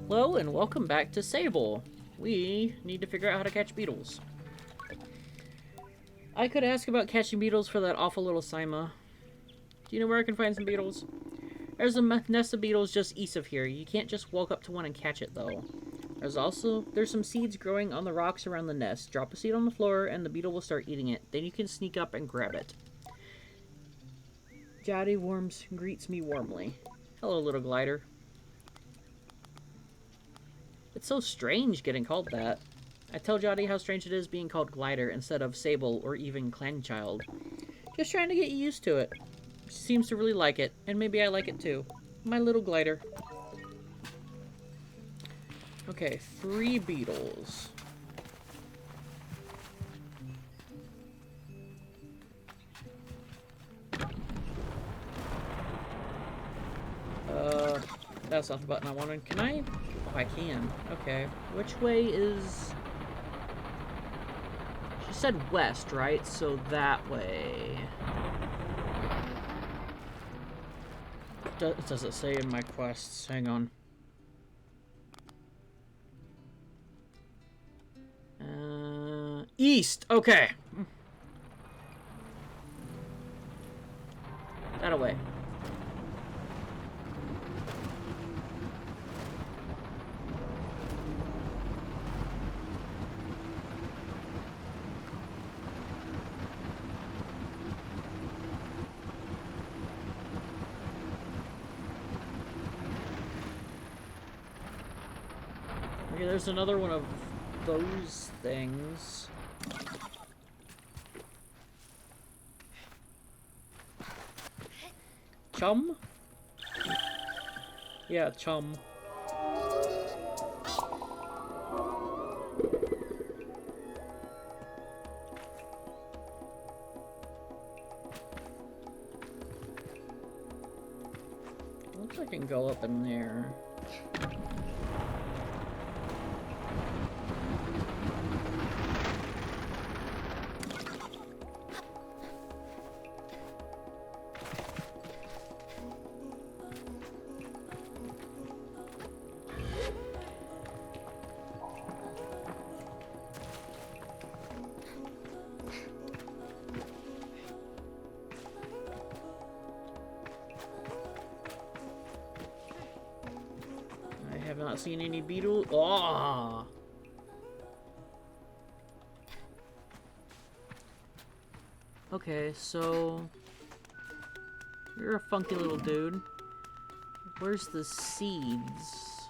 Hello and welcome back to Sable. We need to figure out how to catch beetles. I could ask about catching beetles for that awful little Sima. Do you know where I can find some beetles? There's a nest of beetles just east of here. You can't just walk up to one and catch it though. There's some seeds growing on the rocks around the nest. Drop a seed on the floor and the beetle will start eating it. Then you can sneak up and grab it. Jody greets me warmly. Hello, little glider. It's so strange getting called that. I tell Jody how strange it is being called Glider instead of Sable or even Clanchild. Just trying to get used to it. She seems to really like it, and maybe I like it too. My little glider. Okay, 3 beetles. That's not the button I wanted. Can I? Oh, I can. Okay. Which way is... She said west, right? So that way. Does it say in my quests? Hang on. East! Okay. That away. Okay, there's another one of those things. Chum? Yeah, chum. Looks like I can go up in there. Have not seen any beetles. Oh! Okay, so you're a funky little dude. Where's the seeds?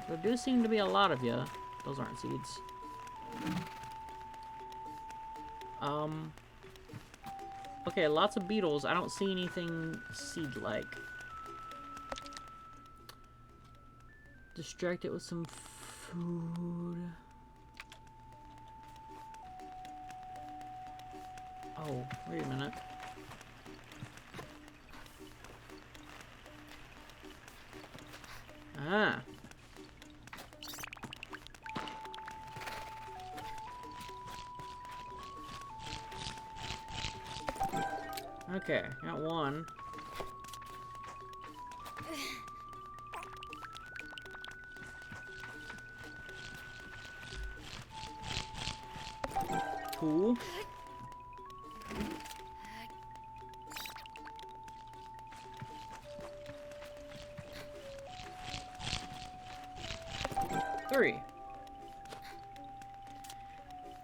There do seem to be a lot of you. Those aren't seeds. Okay, lots of beetles. I don't see anything seed-like. Distract it with some food. Oh, wait a minute. Ah. Okay, got one. Cool. Three.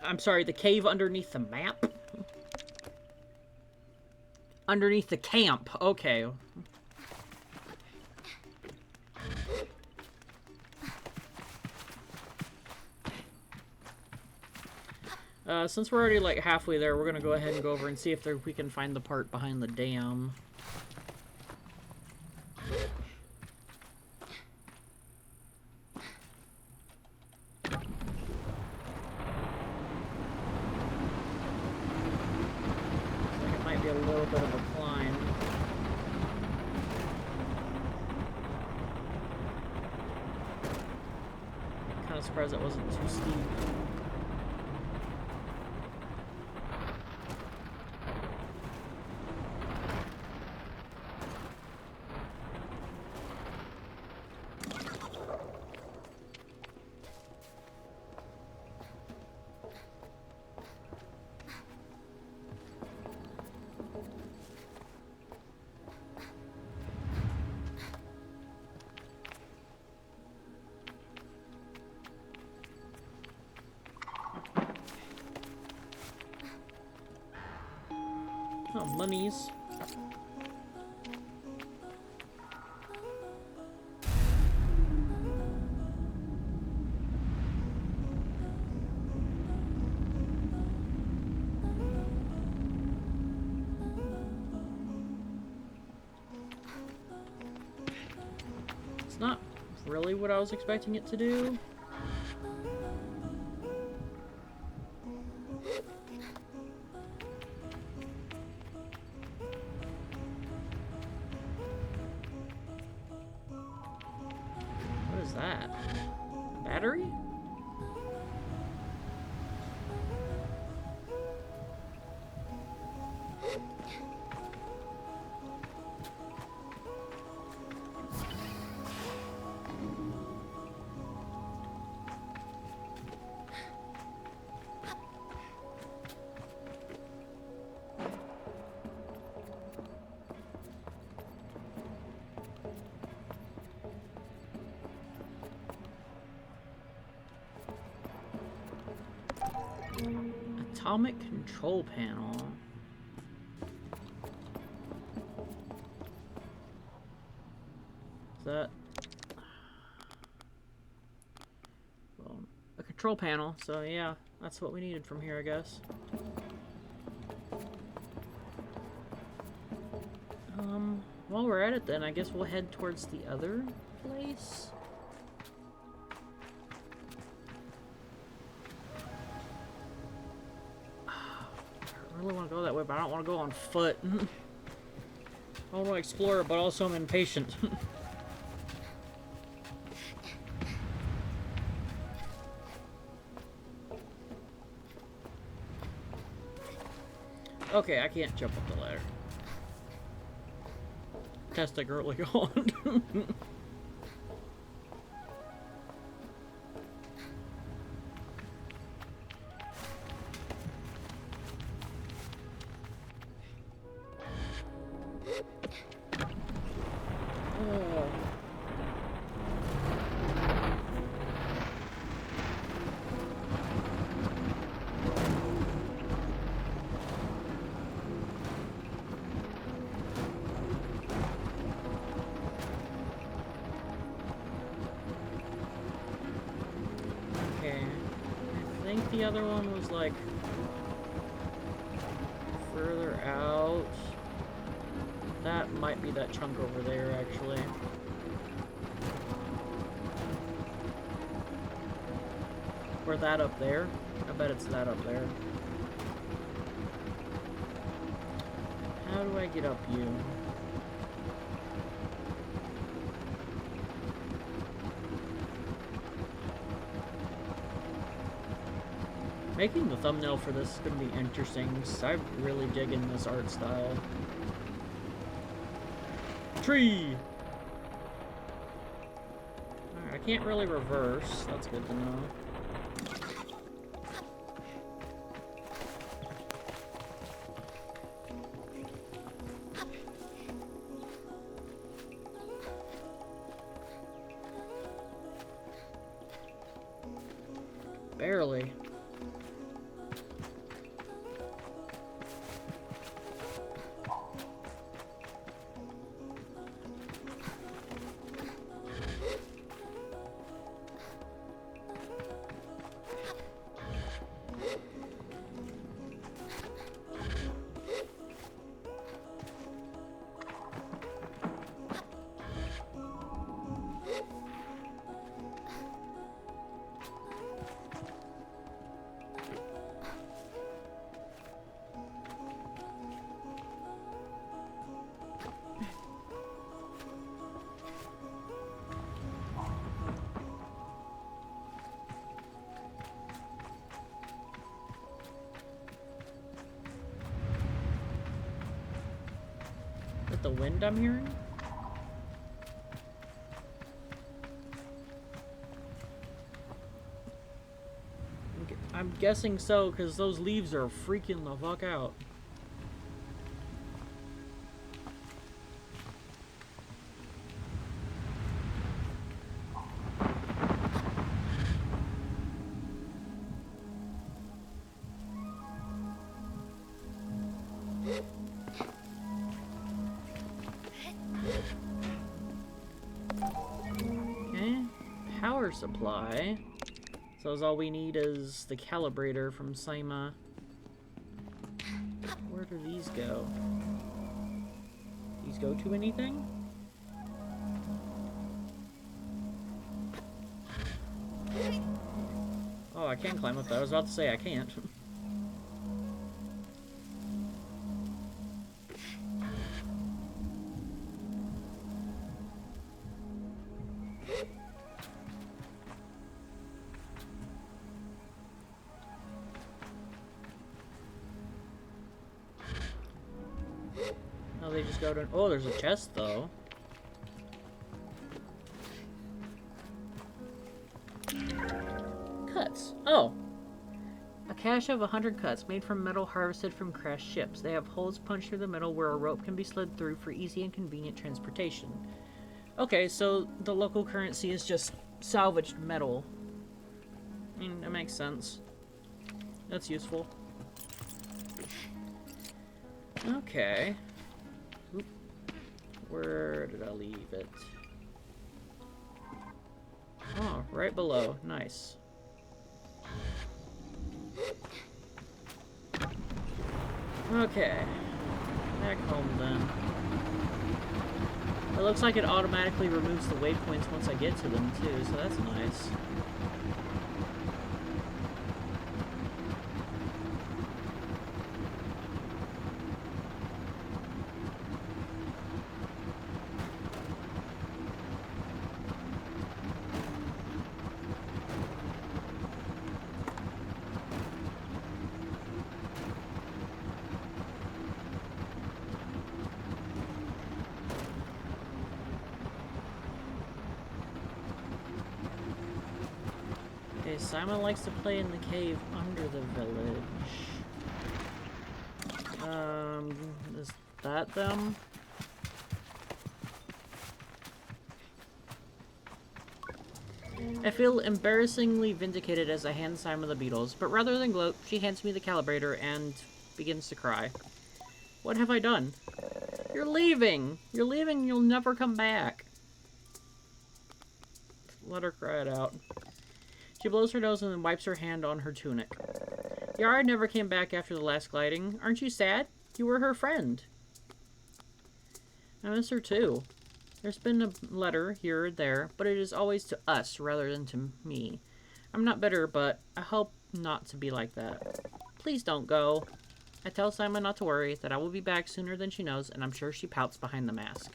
I'm sorry, the cave underneath the map? Underneath the camp. Okay. Since we're already like halfway there, we're gonna go ahead and go over and see if we can find the part behind the dam. It might be a little bit of a climb. Kind of surprised it wasn't too steep. Oh, mummies. It's not really what I was expecting it to do. What is that? Battery? Atomic control panel. Is that... Well, a control panel, so yeah, that's what we needed from here, I guess. While we're at it then, I guess we'll head towards the other place. I really want to go that way, but I don't want to go on foot. I want to explore, but also I'm impatient. Okay, I can't jump up the ladder. Testing early on. I think the other one was like further out. That might be that chunk over there, actually. Or that up there. I bet it's that up there. How do I get up you? Making the thumbnail for this is going to be interesting, because I'm really digging this art style. Tree! Alright, I can't really reverse. That's good to know. Barely. The wind I'm hearing? I'm guessing so, because those leaves are freaking the fuck out. Okay. Power supply. So all we need is the calibrator from Saima. Where do these go? These go to anything? Oh, I can climb up that. I was about to say I can't. Oh, they just go to... Oh, there's a chest, though. Cuts. Oh. A cache of 100 cuts made from metal harvested from crashed ships. They have holes punched through the middle where a rope can be slid through for easy and convenient transportation. Okay, so the local currency is just salvaged metal. I mean, that makes sense. That's useful. Okay. Oop. Where did I leave it? Oh, right below. Nice. Okay. Back home then. It looks like it automatically removes the waypoints once I get to them too, so that's nice. Okay, Simon likes to play in the cave under the village. Is that them? I feel embarrassingly vindicated as I hand Simon the beetles, but rather than gloat, she hands me the calibrator and begins to cry. What have I done? You're leaving! You're leaving, you'll never come back. Let her cry it out. She blows her nose and then wipes her hand on her tunic. Yara never came back after the last gliding. Aren't you sad? You were her friend. I miss her too. There's been a letter here or there, but it is always to us rather than to me. I'm not bitter, but I hope not to be like that. Please don't go. I tell Simon not to worry, that I will be back sooner than she knows, and I'm sure she pouts behind the mask.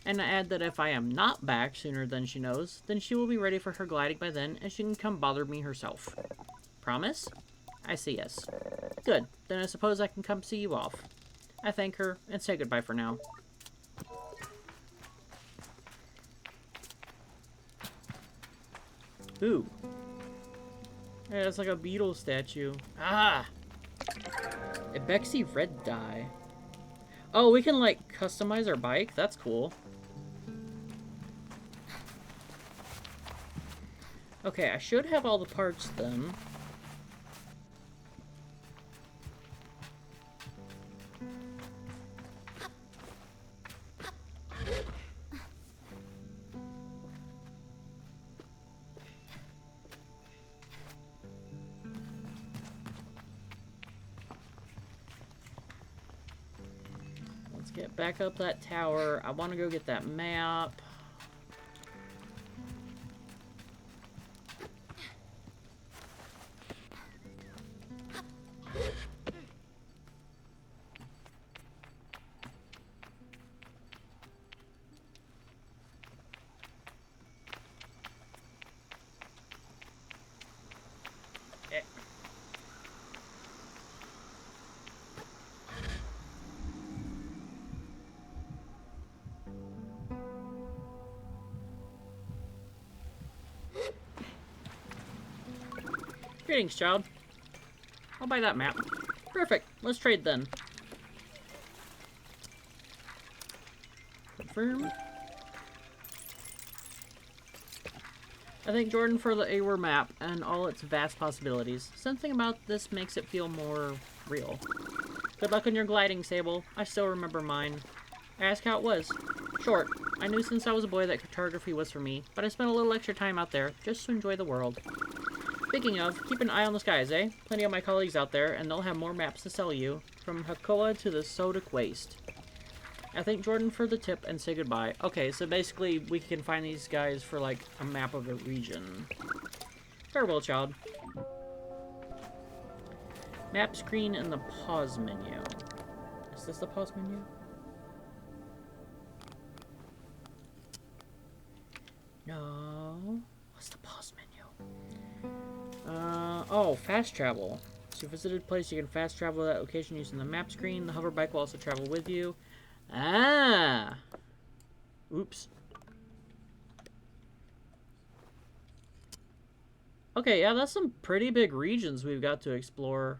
And I add that if I am not back sooner than she knows, then she will be ready for her gliding by then, and she can come bother me herself. Promise? I say yes. Good. Then I suppose I can come see you off. I thank her, and say goodbye for now. Ooh. Yeah, it's like a beetle statue. Ah! A Bexy red dye. Oh, we can, like, customize our bike? That's cool. Okay, I should have all the parts then. Let's get back up that tower. I want to go get that map. Greetings, child. I'll buy that map. Perfect. Let's trade then. Confirm. I thank Jordan for the Awar map and all its vast possibilities. Something about this makes it feel more real. Good luck on your gliding, Sable. I still remember mine. I asked how it was. Short. I knew since I was a boy that cartography was for me, but I spent a little extra time out there just to enjoy the world. Speaking of, keep an eye on the skies, eh? Plenty of my colleagues out there, and they'll have more maps to sell you, from Hakoa to the Sodic Waste. I thank Jordan for the tip and say goodbye. Okay, so basically we can find these guys for, like, a map of a region. Farewell, child. Map screen in the pause menu. Is this the pause menu? No. What's the pause menu? Oh, fast travel. So you visited a place, you can fast travel to that location using the map screen. The hoverbike will also travel with you. Ah! Oops. Okay, yeah, that's some pretty big regions we've got to explore.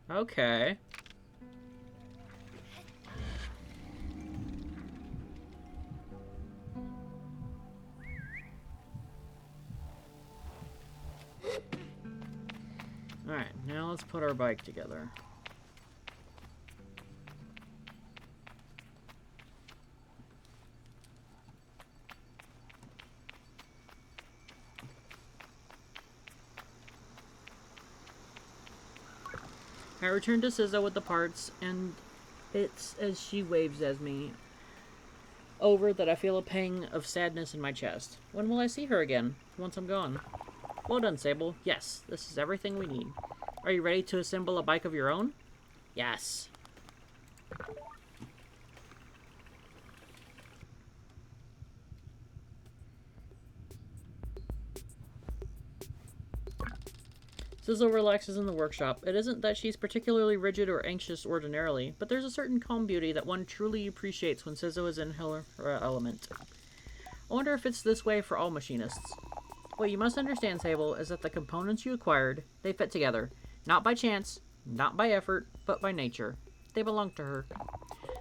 Okay. Alright, now let's put our bike together. I return to Sizzo with the parts, and it's as she waves at me over that I feel a pang of sadness in my chest. When will I see her again? Once I'm gone. Well done, Sable. Yes, this is everything we need. Are you ready to assemble a bike of your own? Yes. Sizzo relaxes in the workshop. It isn't that she's particularly rigid or anxious ordinarily, but there's a certain calm beauty that one truly appreciates when Sizzo is in her element. I wonder if it's this way for all machinists. What you must understand, Sable, is that the components you acquired, they fit together. Not by chance, not by effort, but by nature. They belong to her.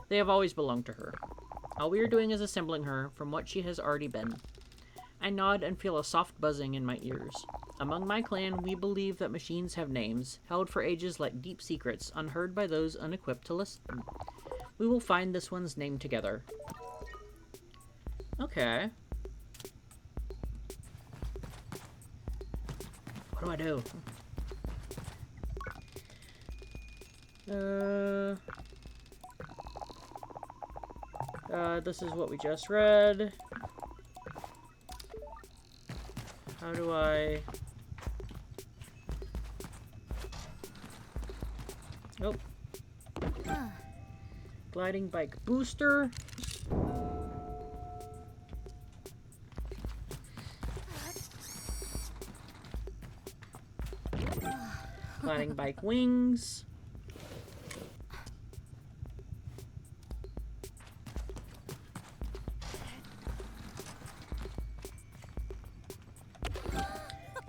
They have always belonged to her. All we are doing is assembling her from what she has already been. I nod and feel a soft buzzing in my ears. Among my clan, we believe that machines have names, held for ages like deep secrets, unheard by those unequipped to listen. We will find this one's name together. Okay. What do I do? This is what we just read. How do I... Oh. Gliding bike booster. Gliding bike wings.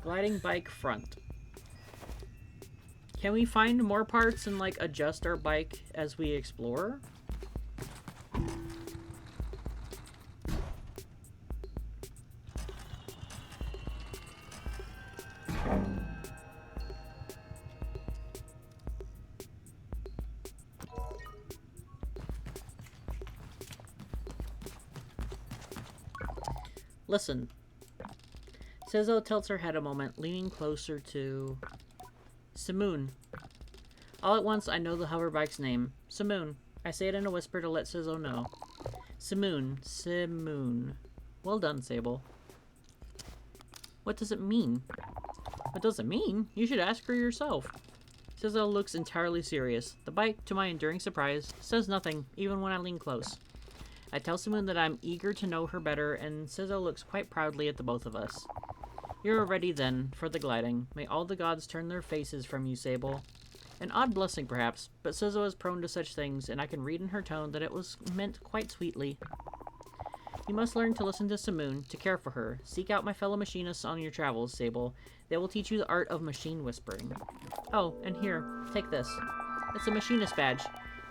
Gliding bike front. Can we find more parts and, like, adjust our bike as we explore? Listen. Sizzo tilts her head a moment, leaning closer to... Simoon. All at once, I know the hoverbike's name. Simoon. I say it in a whisper to let Sizzo know. Simoon. Simoon. Well done, Sable. What does it mean? What does it mean? You should ask her yourself. Sizzo looks entirely serious. The bike, to my enduring surprise, says nothing, even when I lean close. I tell Simoon that I'm eager to know her better, and Sizzo looks quite proudly at the both of us. You're ready, then, for the gliding. May all the gods turn their faces from you, Sable. An odd blessing, perhaps, but Sizzo is prone to such things, and I can read in her tone that it was meant quite sweetly. You must learn to listen to Simoon, to care for her. Seek out my fellow machinists on your travels, Sable. They will teach you the art of machine whispering. Oh, and here, take this. It's a machinist badge.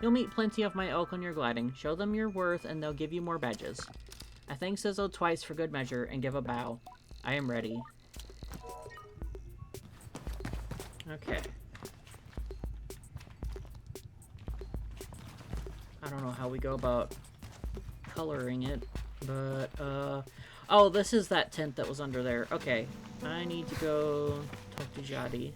You'll meet plenty of my ilk on your gliding. Show them your worth, and they'll give you more badges. I thank Sizzo twice for good measure, and give a bow. I am ready. Okay. I don't know how we go about coloring it. But, oh, this is that tent that was under there. Okay. I need to go talk to Jadi.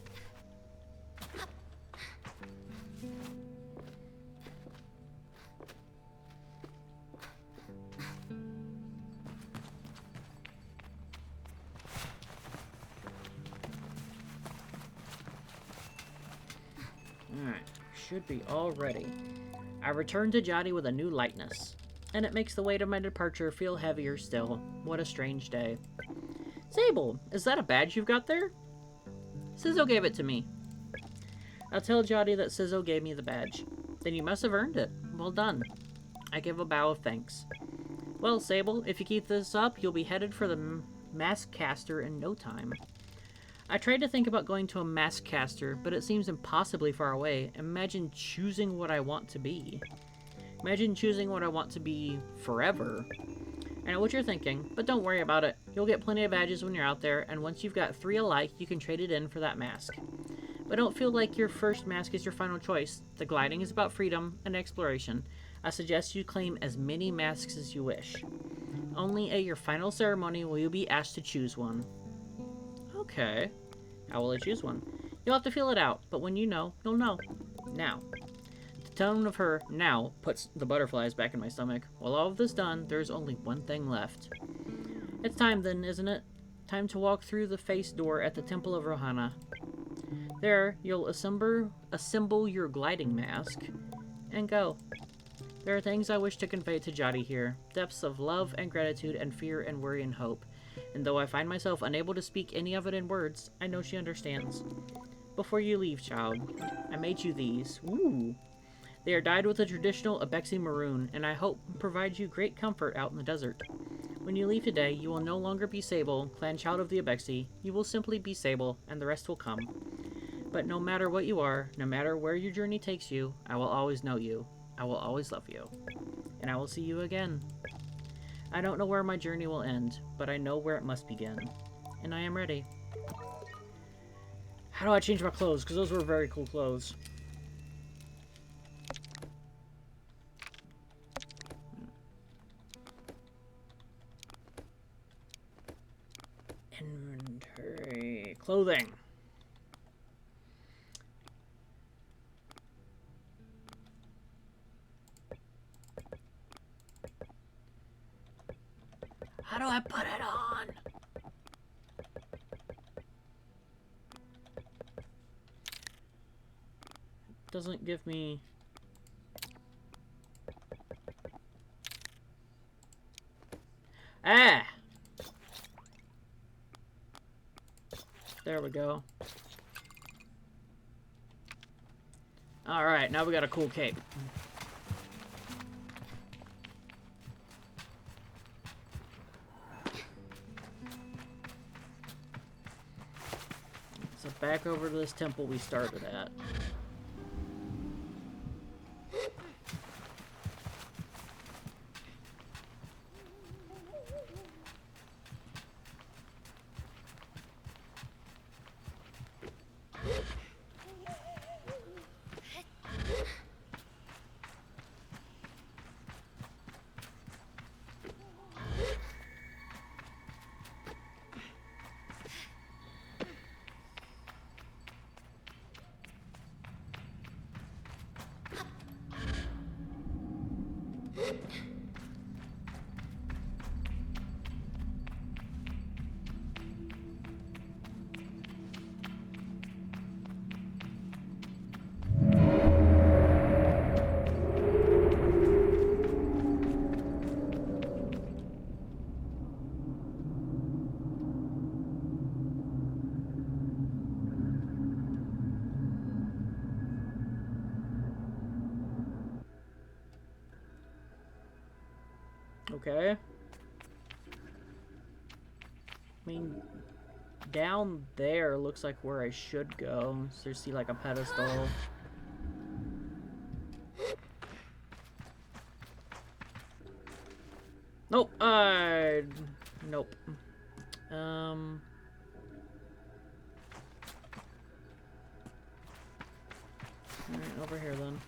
Alright, should be all ready. I return to Jadi with a new lightness, and it makes the weight of my departure feel heavier still. What a strange day. Sable, is that a badge you've got there? Sizzo gave it to me. I'll tell Jadi that Sizzo gave me the badge. Then you must have earned it. Well done. I give a bow of thanks. Well, Sable, if you keep this up, you'll be headed for the mask caster in no time. I tried to think about going to a mask caster, but it seems impossibly far away. Imagine choosing what I want to be. Imagine choosing what I want to be forever. I know what you're thinking, but don't worry about it. You'll get plenty of badges when you're out there, and once you've got 3 alike, you can trade it in for that mask. But don't feel like your first mask is your final choice. The gliding is about freedom and exploration. I suggest you claim as many masks as you wish. Only at your final ceremony will you be asked to choose one. Okay. How will I choose one? You'll have to feel it out, but when you know, you'll know. Now. The tone of her now puts the butterflies back in my stomach. While all of this done, there's only one thing left. It's time then, isn't it? Time to walk through the face door at the Temple of Rohana. There, you'll assemble your gliding mask and go. There are things I wish to convey to Jadi here. Depths of love and gratitude and fear and worry and hope. And though I find myself unable to speak any of it in words, I know she understands. Before you leave, child, I made you these. Ooh. They are dyed with the traditional Ibexi maroon, and I hope provide you great comfort out in the desert. When you leave today, you will no longer be Sable, clan child of the Ibexi. You will simply be Sable, and the rest will come. But no matter what you are, no matter where your journey takes you, I will always know you. I will always love you. And I will see you again. I don't know where my journey will end, but I know where it must begin. And I am ready. How do I change my clothes? Because those were very cool clothes. Inventory. Clothing. How do I put it on? Doesn't give me... Ah! There we go. Alright, now we got a cool cape. So back over to this temple we started at. Okay. I mean, down there looks like where I should go. So you see like a pedestal. Nope. Nope. Alright, over here then.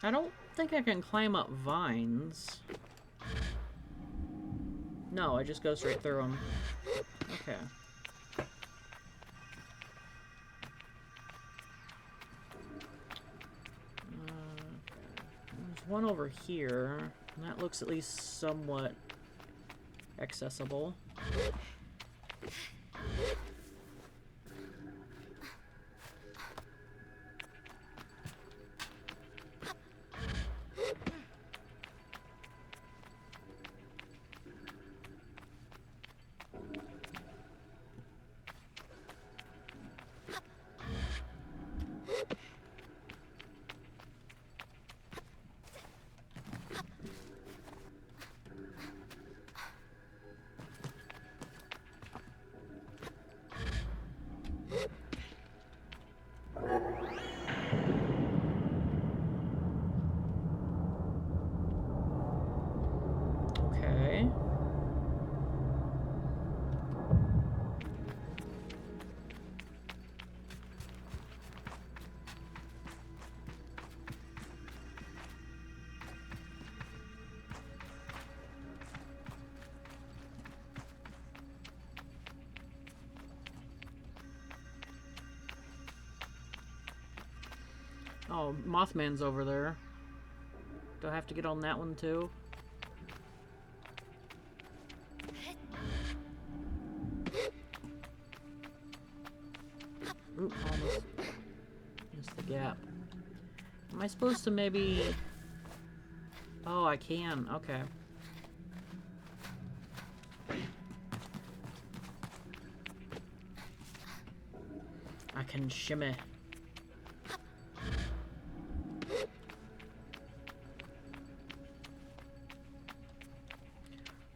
I don't think I can climb up vines. No, I just go straight through them. Okay. There's one over here. And that looks at least somewhat accessible. Okay. Oh, Mothman's over there. Do I have to get on that one too? Oop, almost missed the gap. Am I supposed to maybe... Oh, I can. Okay. I can shimmy. There's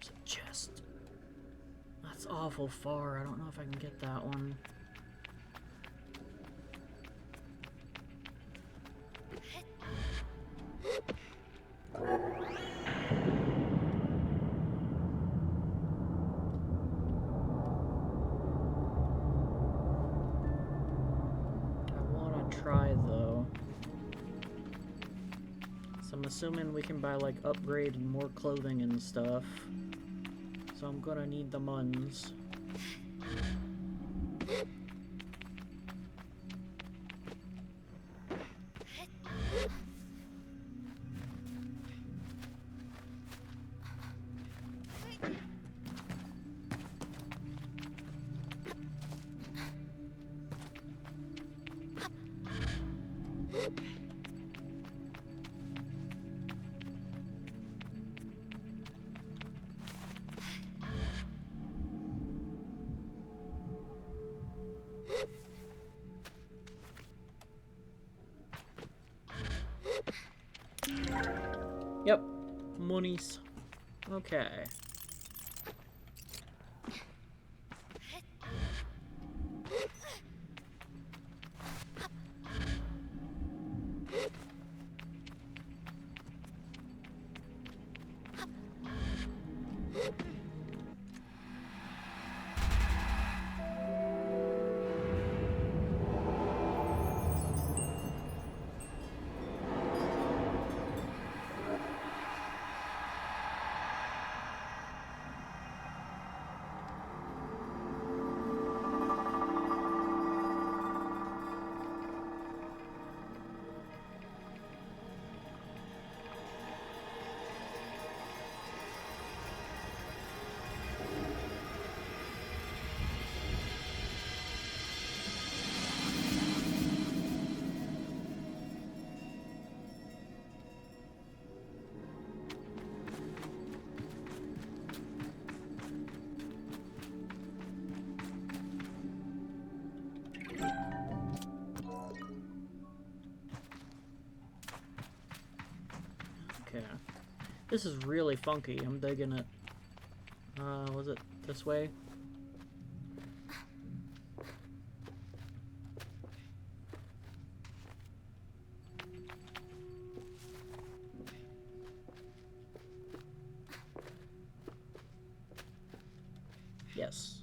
a chest. That's awful far. I don't know if I can get that one. Assuming we can buy like upgrade and more clothing and stuff, so I'm gonna need the muns. Yep, monies. Okay. Okay. This is really funky. I'm digging it. Was it this way? Yes.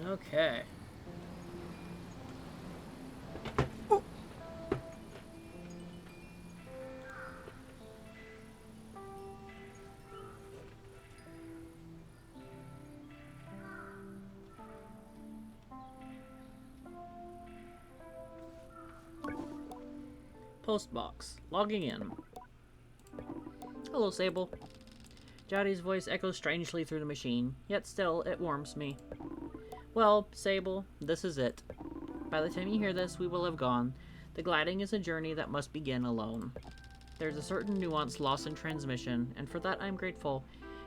Okay. Postbox. Logging in. Hello, Sable. Jotty's voice echoes strangely through the machine, yet still, it warms me. Well, Sable, this is it. By the time you hear this, we will have gone. The gliding is a journey that must begin alone. There's a certain nuance lost in transmission, and for that I'm grateful.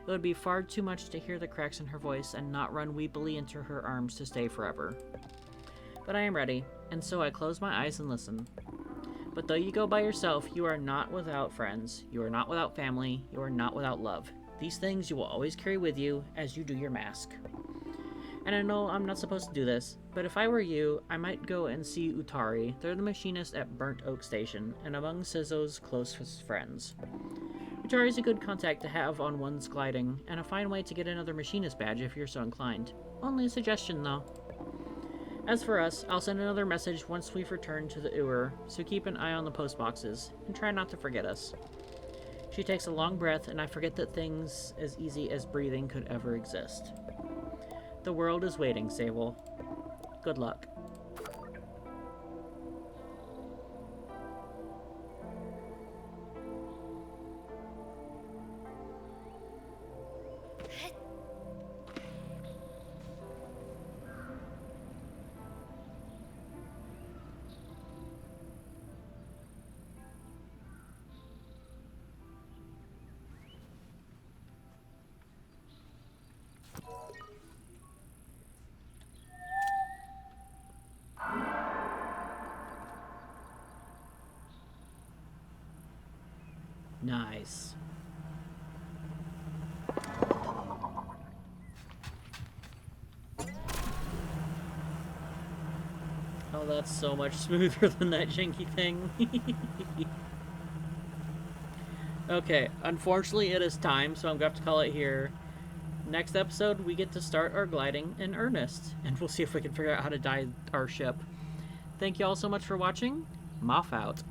It would be far too much to hear the cracks in her voice and not run weepily into her arms to stay forever. But I am ready, and so I close my eyes and listen. But though you go by yourself, you are not without friends, you are not without family, you are not without love. These things you will always carry with you as you do your mask. And I know I'm not supposed to do this, but if I were you, I might go and see Utari. They're the machinist at Burnt Oak Station, and among Sizzo's closest friends. Utari's a good contact to have on one's gliding, and a fine way to get another machinist badge if you're so inclined. Only a suggestion, though. As for us, I'll send another message once we've returned to the Ur, so keep an eye on the post boxes, and try not to forget us. She takes a long breath, and I forget that things as easy as breathing could ever exist. The world is waiting, Sable. Good luck. Nice. Oh, that's so much smoother than that janky thing. Okay, unfortunately it is time, so I'm going to have to call it here. Next episode, we get to start our gliding in earnest, and we'll see if we can figure out how to dive our ship. Thank you all so much for watching. Moff out.